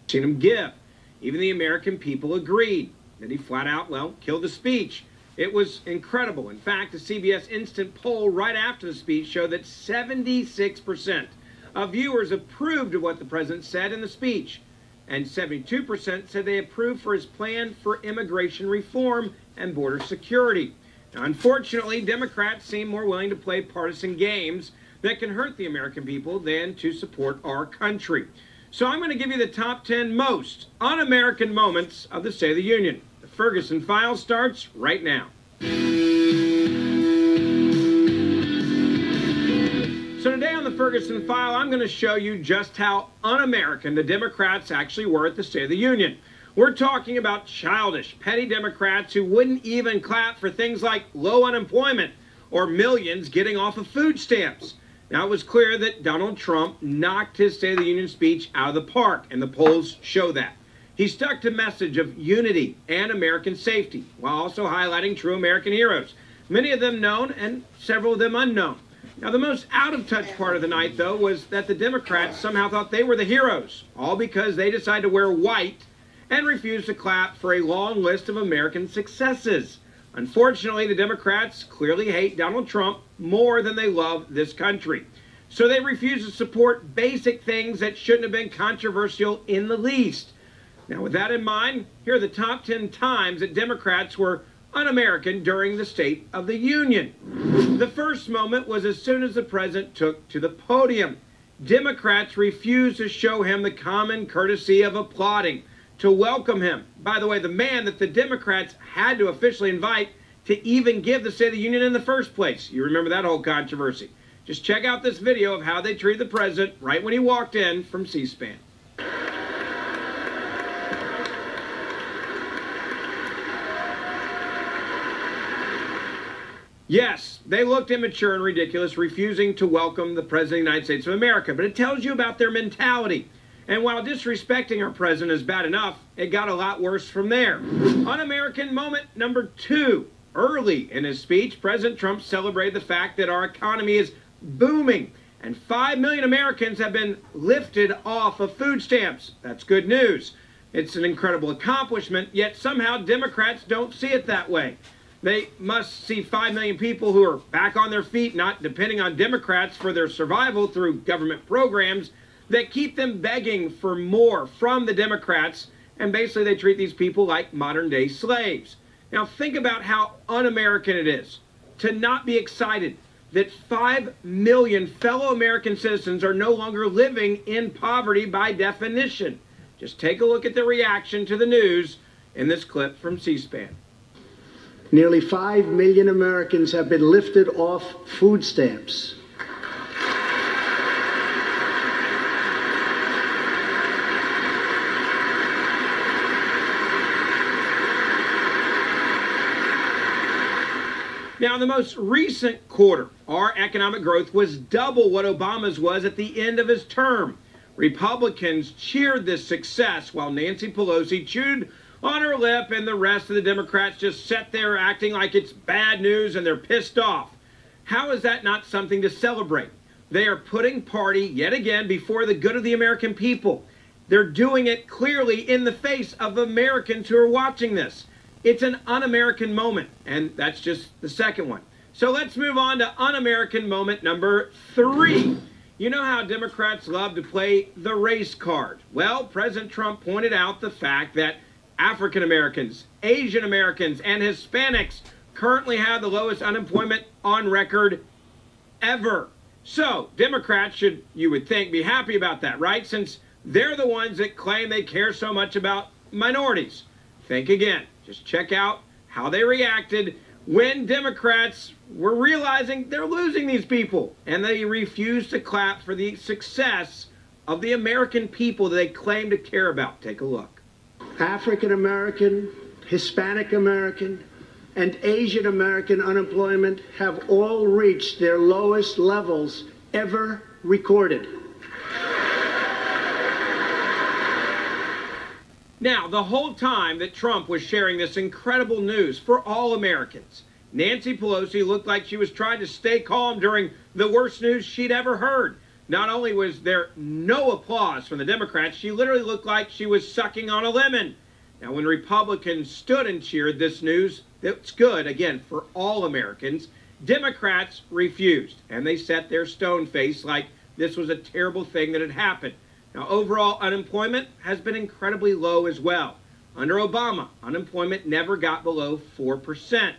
seen him give. Even the American people agreed that he flat out, well, killed the speech. It was incredible. In fact, the CBS Instant poll right after the speech showed that 76% of viewers approved of what the president said in the speech, and 72% said they approved for his plan for immigration reform and border security. Now, unfortunately, Democrats seem more willing to play partisan games that can hurt the American people than to support our country. So I'm going to give you the top 10 most un-American moments of the State of the Union. The Ferguson File starts right now. So today on the Ferguson File, I'm going to show you just how un-American the Democrats actually were at the State of the Union. We're talking about childish, petty Democrats who wouldn't even clap for things like low unemployment or millions getting off of food stamps. Now, it was clear that Donald Trump knocked his State of the Union speech out of the park, and the polls show that. He stuck to a message of unity and American safety, while also highlighting true American heroes, many of them known and several of them unknown. Now, the most out-of-touch part of the night, though, was that the Democrats somehow thought they were the heroes, all because they decided to wear white and refused to clap for a long list of American successes. Unfortunately, the Democrats clearly hate Donald Trump more than they love this country. So they refuse to support basic things that shouldn't have been controversial in the least. Now, with that in mind, here are the top 10 times that Democrats were un-American during the State of the Union. The first moment was as soon as the president took to the podium. Democrats refused to show him the common courtesy of applauding, to welcome him. By the way, the man that the Democrats had to officially invite to even give the State of the Union in the first place. You remember that whole controversy. Just check out this video of how they treated the president right when he walked in from C-SPAN. Yes, they looked immature and ridiculous, refusing to welcome the President of the United States of America. But it tells you about their mentality. And while disrespecting our president is bad enough, it got a lot worse from there. Un-American moment number 2. Early in his speech, President Trump celebrated the fact that our economy is booming and 5 million Americans have been lifted off of food stamps. That's good news. It's an incredible accomplishment, yet somehow Democrats don't see it that way. They must see 5 million people who are back on their feet, not depending on Democrats for their survival through government programs that keep them begging for more from the Democrats, and basically they treat these people like modern-day slaves. Now think about how un-American it is to not be excited that 5 million fellow American citizens are no longer living in poverty by definition. Just take a look at the reaction to the news in this clip from C-SPAN. Nearly 5 million Americans have been lifted off food stamps. Now, in the most recent quarter, our economic growth was double what Obama's was at the end of his term. Republicans cheered this success while Nancy Pelosi chewed on her lip and the rest of the Democrats just sat there acting like it's bad news and they're pissed off. How is that not something to celebrate? They are putting party yet again before the good of the American people. They're doing it clearly in the face of Americans who are watching this. It's an un-American moment, and that's just the second one. So let's move on to un-American moment number 3. You know how Democrats love to play the race card. Well, President Trump pointed out the fact that African Americans, Asian Americans, and Hispanics currently have the lowest unemployment on record ever. So Democrats should, you would think, be happy about that, right? Since they're the ones that claim they care so much about minorities. Think again. Just check out how they reacted when Democrats were realizing they're losing these people, and they refused to clap for the success of the American people that they claim to care about. Take a look. African American, Hispanic American, and Asian American unemployment have all reached their lowest levels ever recorded. Now, the whole time that Trump was sharing this incredible news for all Americans, Nancy Pelosi looked like she was trying to stay calm during the worst news she'd ever heard. Not only was there no applause from the Democrats, she literally looked like she was sucking on a lemon. Now, when Republicans stood and cheered this news, that's good, again, for all Americans, Democrats refused, and they set their stone face like this was a terrible thing that had happened. Now, overall unemployment has been incredibly low as well. Under Obama, unemployment never got below 4%.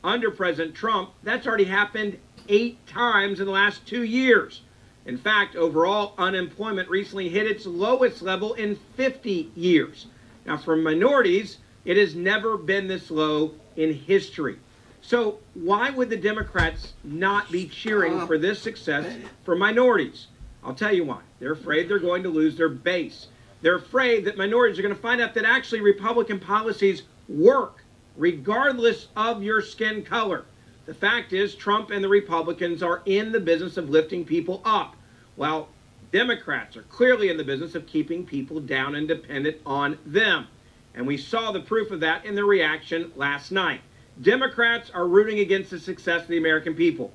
Under President Trump, that's already happened 8 times in the last 2 years. In fact, overall unemployment recently hit its lowest level in 50 years. Now, for minorities, it has never been this low in history. So why would the Democrats not be cheering for this success for minorities? I'll tell you why. They're afraid they're going to lose their base. They're afraid that minorities are going to find out that actually Republican policies work, regardless of your skin color. The fact is, Trump and the Republicans are in the business of lifting people up, while Democrats are clearly in the business of keeping people down and dependent on them. And we saw the proof of that in the reaction last night. Democrats are rooting against the success of the American people.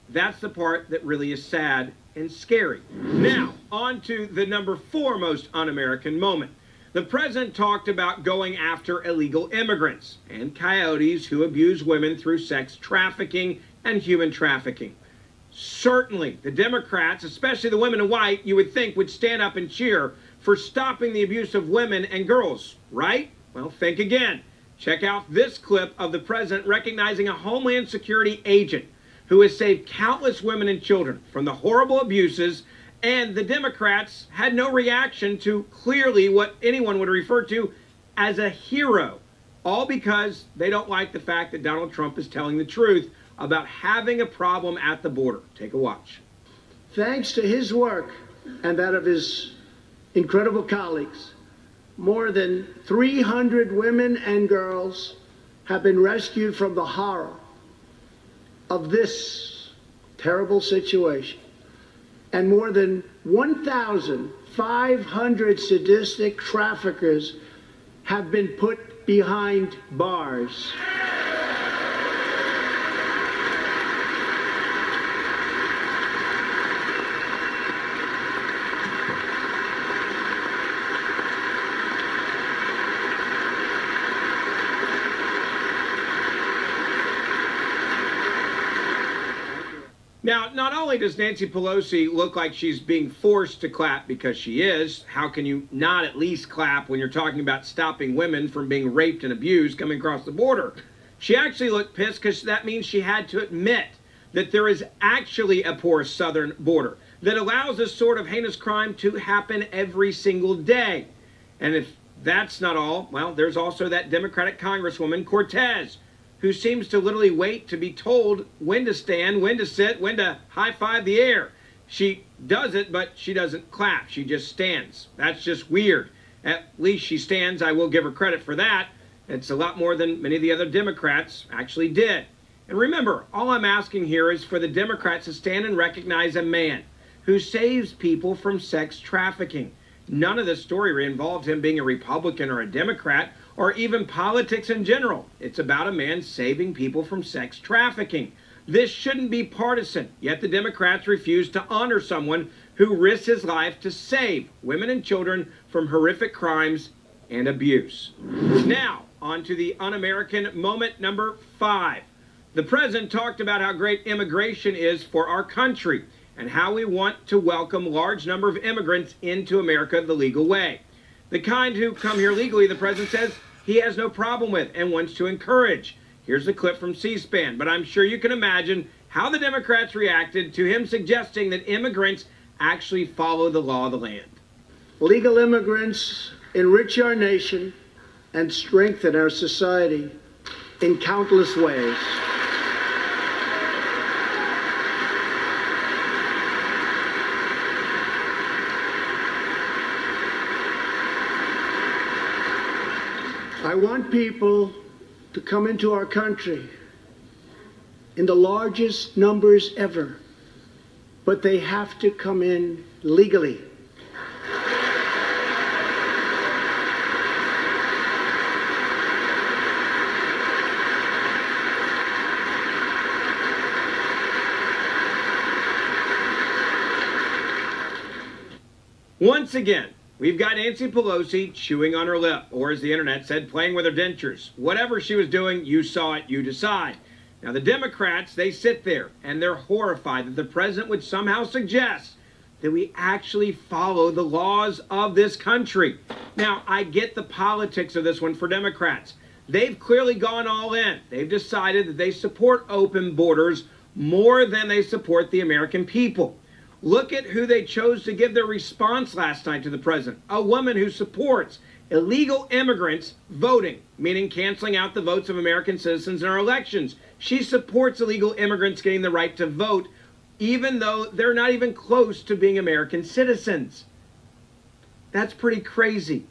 That's the part that really is sad and scary. Now, on to the number 4 most un-American moment. The president talked about going after illegal immigrants and coyotes who abuse women through sex trafficking and human trafficking. Certainly, the Democrats, especially the women in white, you would think would stand up and cheer for stopping the abuse of women and girls, right? Well, think again. Check out this clip of the president recognizing a Homeland Security agent who has saved countless women and children from the horrible abuses, and the Democrats had no reaction to clearly what anyone would refer to as a hero, all because they don't like the fact that Donald Trump is telling the truth about having a problem at the border. Take a watch. Thanks to his work and that of his incredible colleagues, more than 300 women and girls have been rescued from the horror of this terrible situation. And more than 1,500 sadistic traffickers have been put behind bars. Now, not only does Nancy Pelosi look like she's being forced to clap because she is, how can you not at least clap when you're talking about stopping women from being raped and abused coming across the border? She actually looked pissed because that means she had to admit that there is actually a porous southern border that allows this sort of heinous crime to happen every single day. And if that's not all, well, there's also that Democratic Congresswoman, Cortez, who seems to literally wait to be told when to stand, when to sit, when to high-five the air. She does it, but she doesn't clap. She just stands. That's just weird. At least she stands. I will give her credit for that. It's a lot more than many of the other Democrats actually did. And remember, all I'm asking here is for the Democrats to stand and recognize a man who saves people from sex trafficking. None of this story involved him being a Republican or a Democrat or even politics in general. It's about a man saving people from sex trafficking. This shouldn't be partisan, yet the Democrats refuse to honor someone who risks his life to save women and children from horrific crimes and abuse. Now, on to the un-American moment number 5. The president talked about how great immigration is for our country and how we want to welcome large number of immigrants into America the legal way. The kind who come here legally, the president says, he has no problem with and wants to encourage. Here's a clip from C-SPAN, but I'm sure you can imagine how the Democrats reacted to him suggesting that immigrants actually follow the law of the land. Legal immigrants enrich our nation and strengthen our society in countless ways. I want people to come into our country in the largest numbers ever, but they have to come in legally. Once again, we've got Nancy Pelosi chewing on her lip, or as the internet said, playing with her dentures. Whatever she was doing, you saw it, you decide. Now, the Democrats, they sit there and they're horrified that the president would somehow suggest that we actually follow the laws of this country. Now, I get the politics of this one for Democrats. They've clearly gone all in. They've decided that they support open borders more than they support the American people. Look at who they chose to give their response last night to the president. A woman who supports illegal immigrants voting, meaning canceling out the votes of American citizens in our elections. She supports illegal immigrants getting the right to vote, even though they're not even close to being American citizens. That's pretty crazy.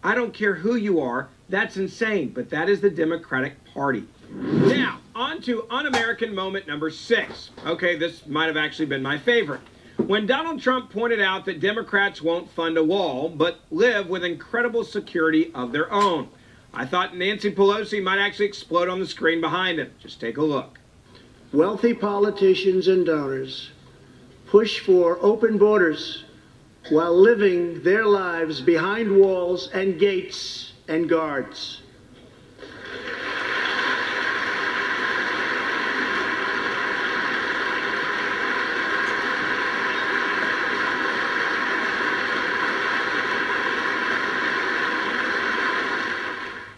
I don't care who you are. That's insane, but that is the Democratic Party. Now, on to Un-American moment number 6. Okay, this might have actually been my favorite. When Donald Trump pointed out that Democrats won't fund a wall, but live with incredible security of their own. I thought Nancy Pelosi might actually explode on the screen behind him. Just take a look. Wealthy politicians and donors push for open borders while living their lives behind walls and gates and guards.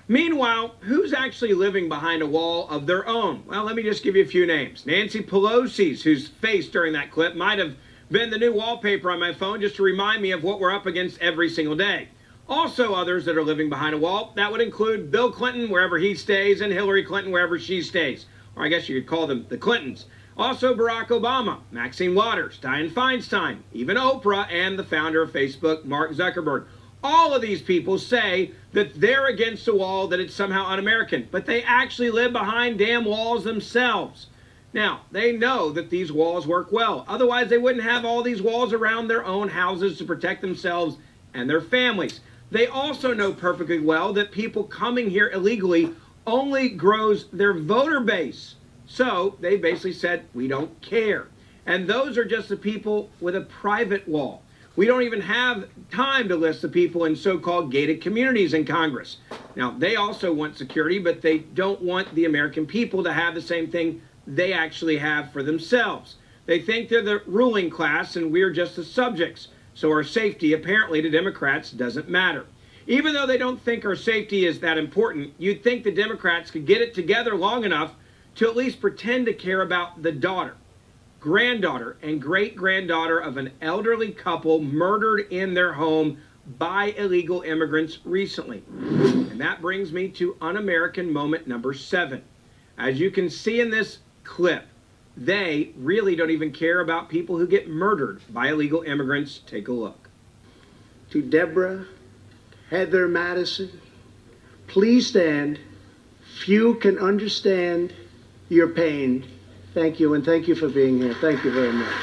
Meanwhile, who's actually living behind a wall of their own? Well, let me just give you a few names. Nancy Pelosi's, whose face during that clip might have been the new wallpaper on my phone just to remind me of what we're up against every single day. Also others that are living behind a wall, that would include Bill Clinton wherever he stays and Hillary Clinton wherever she stays. Or I guess you could call them the Clintons. Also Barack Obama, Maxine Waters, Dianne Feinstein, even Oprah and the founder of Facebook, Mark Zuckerberg. All of these people say that they're against a wall, that it's somehow un-American, but they actually live behind damn walls themselves. Now, they know that these walls work well. Otherwise, they wouldn't have all these walls around their own houses to protect themselves and their families. They also know perfectly well that people coming here illegally only grows their voter base. So they basically said, we don't care. And those are just the people with a private wall. We don't even have time to list the people in so-called gated communities in Congress. Now, they also want security, but they don't want the American people to have the same thing they actually have for themselves. They think they're the ruling class and we're just the subjects. So our safety, apparently, to Democrats doesn't matter. Even though they don't think our safety is that important, you'd think the Democrats could get it together long enough to at least pretend to care about the daughter, granddaughter, and great-granddaughter of an elderly couple murdered in their home by illegal immigrants recently. And that brings me to Un-American moment number 7. As you can see in this clip, they really don't even care about people who get murdered by illegal immigrants. Take a look. To Deborah, Heather Madison, please stand. Few can understand your pain. Thank you, and thank you for being here. Thank you very much.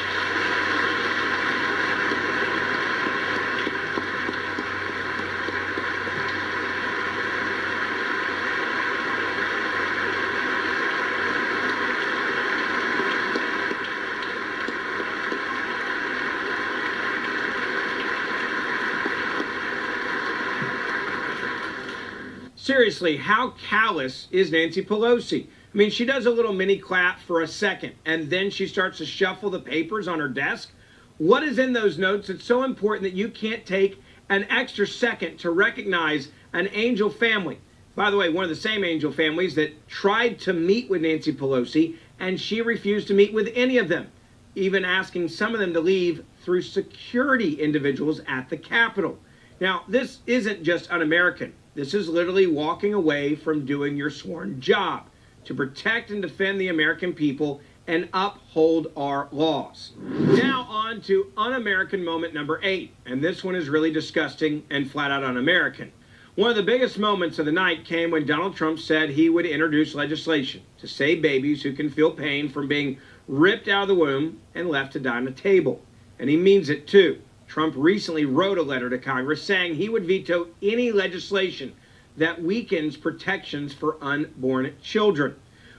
Seriously, how callous is Nancy Pelosi? I mean, she does a little mini clap for a second, and then she starts to shuffle the papers on her desk. What is in those notes that's so important that you can't take an extra second to recognize an angel family? By the way, one of the same angel families that tried to meet with Nancy Pelosi, and she refused to meet with any of them, even asking some of them to leave through security individuals at the Capitol. Now, this isn't just un-American. This is literally walking away from doing your sworn job to protect and defend the American people and uphold our laws. Now on to Un-American moment number 8, and this one is really disgusting and flat out un-American. One of the biggest moments of the night came when Donald Trump said he would introduce legislation to save babies who can feel pain from being ripped out of the womb and left to die on a table. And he means it too. Trump recently wrote a letter to Congress saying he would veto any legislation that weakens protections for unborn children.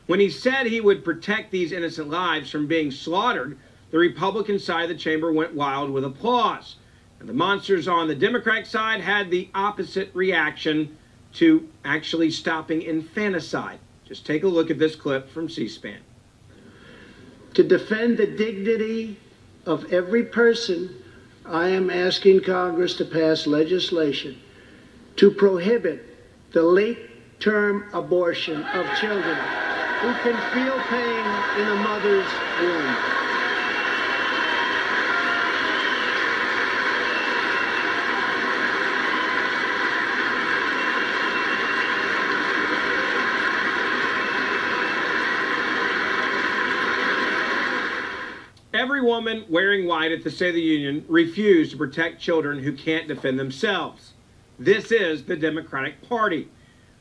When he said he would protect these innocent lives from being slaughtered, the Republican side of the chamber went wild with applause. And the monsters on the Democratic side had the opposite reaction to actually stopping infanticide. Just take a look at this clip from C-SPAN. To defend the dignity of every person, I am asking Congress to pass legislation to prohibit the late-term abortion of children who can feel pain in a mother's womb. Every woman wearing white at the State of the Union refused to protect children who can't defend themselves. This is the Democratic Party.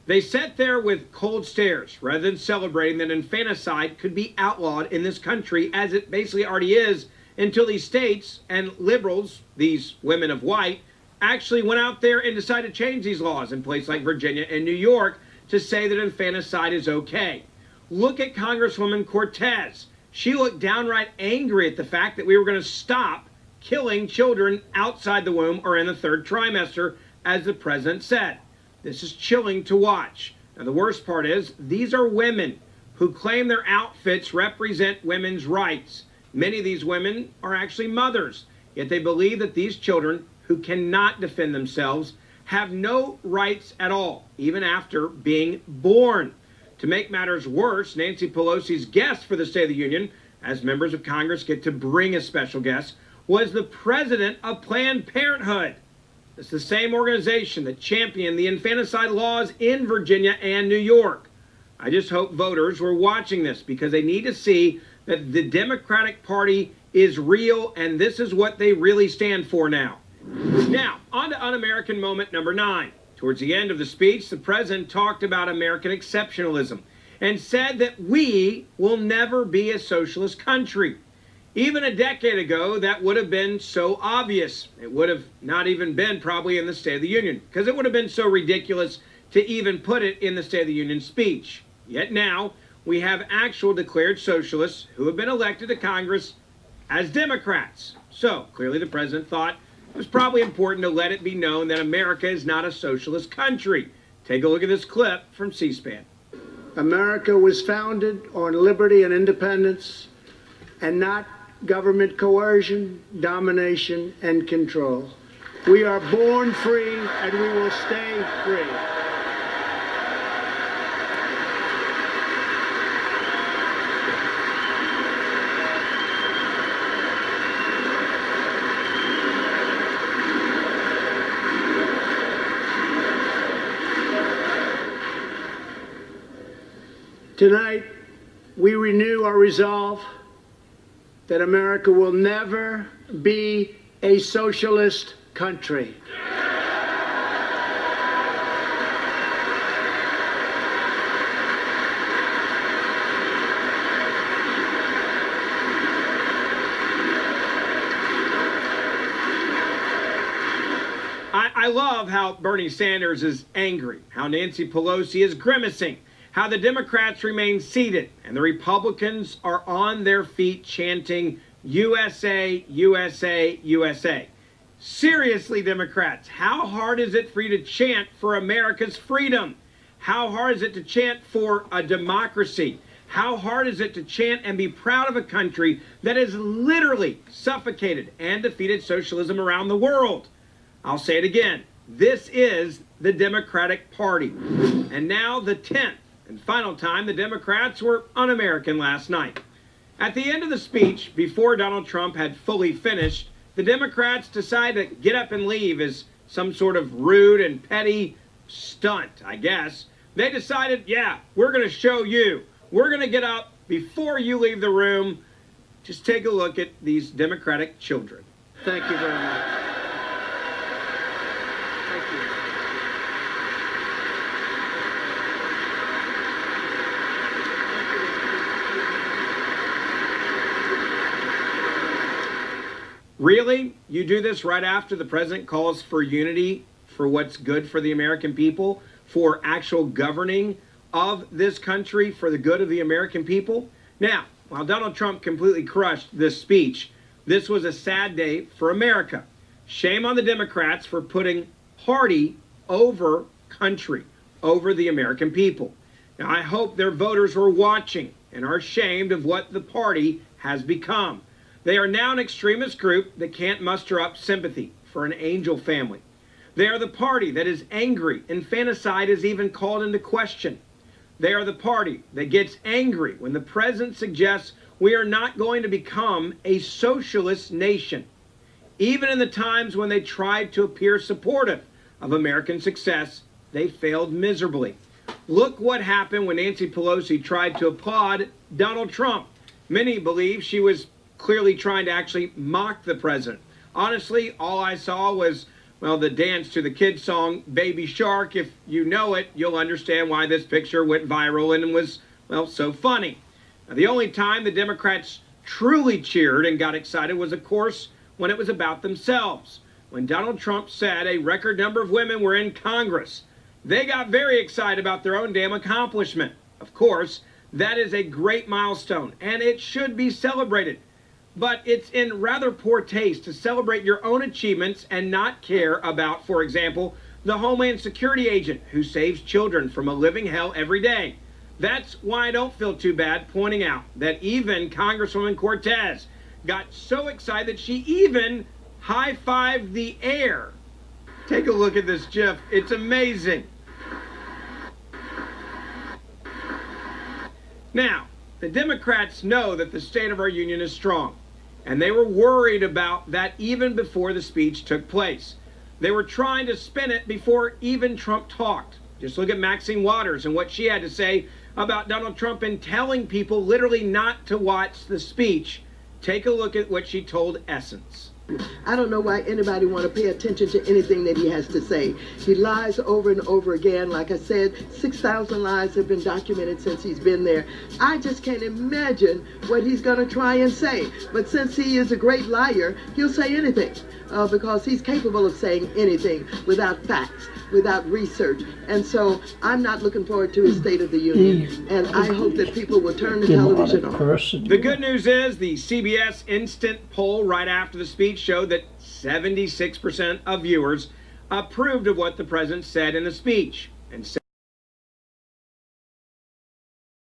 They sat there with cold stares rather than celebrating that infanticide could be outlawed in this country, as it basically already is, until these states and liberals, these women of white, actually went out there and decided to change these laws in places like Virginia and New York to say that infanticide is okay. Look at Congresswoman Cortez. She looked downright angry at the fact that we were going to stop killing children outside the womb or in the third trimester, as the president said. This is chilling to watch. Now, the worst part is these are women who claim their outfits represent women's rights. Many of these women are actually mothers, yet they believe that these children who cannot defend themselves have no rights at all, even after being born. To make matters worse, Nancy Pelosi's guest for the State of the Union, as members of Congress get to bring a special guest, was the president of Planned Parenthood. It's the same organization that championed the infanticide laws in Virginia and New York. I just hope voters were watching this, because they need to see that the Democratic Party is real, and this is what they really stand for now. Now, on to Un American Moment number 9. Towards the end of the speech, the president talked about American exceptionalism and said that we will never be a socialist country. Even a decade ago, that would have been so obvious. It would have not even been probably in the State of the Union, because it would have been so ridiculous to even put it in the State of the Union speech. Yet now, we have actual declared socialists who have been elected to Congress as Democrats. So, clearly the president thought it was probably important to let it be known that America is not a socialist country. Take a look at this clip from C-SPAN. America was founded on liberty and independence, and not government coercion, domination, and control. We are born free, and we will stay free. Tonight, we renew our resolve that America will never be a socialist country. I love how Bernie Sanders is angry, how Nancy Pelosi is grimacing, how the Democrats remain seated and the Republicans are on their feet chanting USA, USA, USA. Seriously, Democrats, how hard is it for you to chant for America's freedom? How hard is it to chant for a democracy? How hard is it to chant and be proud of a country that has literally suffocated and defeated socialism around the world? I'll say it again. This is the Democratic Party. And now the 10th and final time the Democrats were un-American last night. At the end of the speech, before Donald Trump had fully finished, the Democrats decided to get up and leave as some sort of rude and petty stunt, I guess. They decided, yeah, we're going to show you. We're going to get up before you leave the room. Just take a look at these Democratic children. Thank you very much. Thank you. Really? You do this right after the president calls for unity, for what's good for the American people, for actual governing of this country, for the good of the American people? Now, while Donald Trump completely crushed this speech, this was a sad day for America. Shame on the Democrats for putting party over country, over the American people. Now, I hope their voters were watching and are ashamed of what the party has become. They are now an extremist group that can't muster up sympathy for an angel family. They are the party that is angry. Infanticide is even called into question. They are the party that gets angry when the president suggests we are not going to become a socialist nation. Even in the times when they tried to appear supportive of American success, they failed miserably. Look what happened when Nancy Pelosi tried to applaud Donald Trump. Many believe she was clearly trying to actually mock the president. Honestly, all I saw was, well, the dance to the kids' song, Baby Shark. If you know it, you'll understand why this picture went viral and was, well, so funny. Now, the only time the Democrats truly cheered and got excited was, of course, when it was about themselves. When Donald Trump said a record number of women were in Congress, they got very excited about their own damn accomplishment. Of course, that is a great milestone, and it should be celebrated. But it's in rather poor taste to celebrate your own achievements and not care about, for example, the Homeland Security agent who saves children from a living hell every day. That's why I don't feel too bad pointing out that even Congresswoman Cortez got so excited that she even high-fived the air. Take a look at this GIF. It's amazing. Now, the Democrats know that the state of our union is strong, and they were worried about that even before the speech took place. They were trying to spin it before even Trump talked. Just look at Maxine Waters and what she had to say about Donald Trump and telling people literally not to watch the speech. Take a look at what she told Essence. I don't know why anybody want to pay attention to anything that he has to say. He lies over and over again. Like I said, 6,000 lies have been documented since he's been there. I just can't imagine what he's going to try and say. But since he is a great liar, he'll say anything because he's capable of saying anything without facts, without research. And so I'm not looking forward to his State of the Union. And I hope that people will turn the television on. The good news is the CBS instant poll right after the speech showed that 76% of viewers approved of what the president said in the speech. And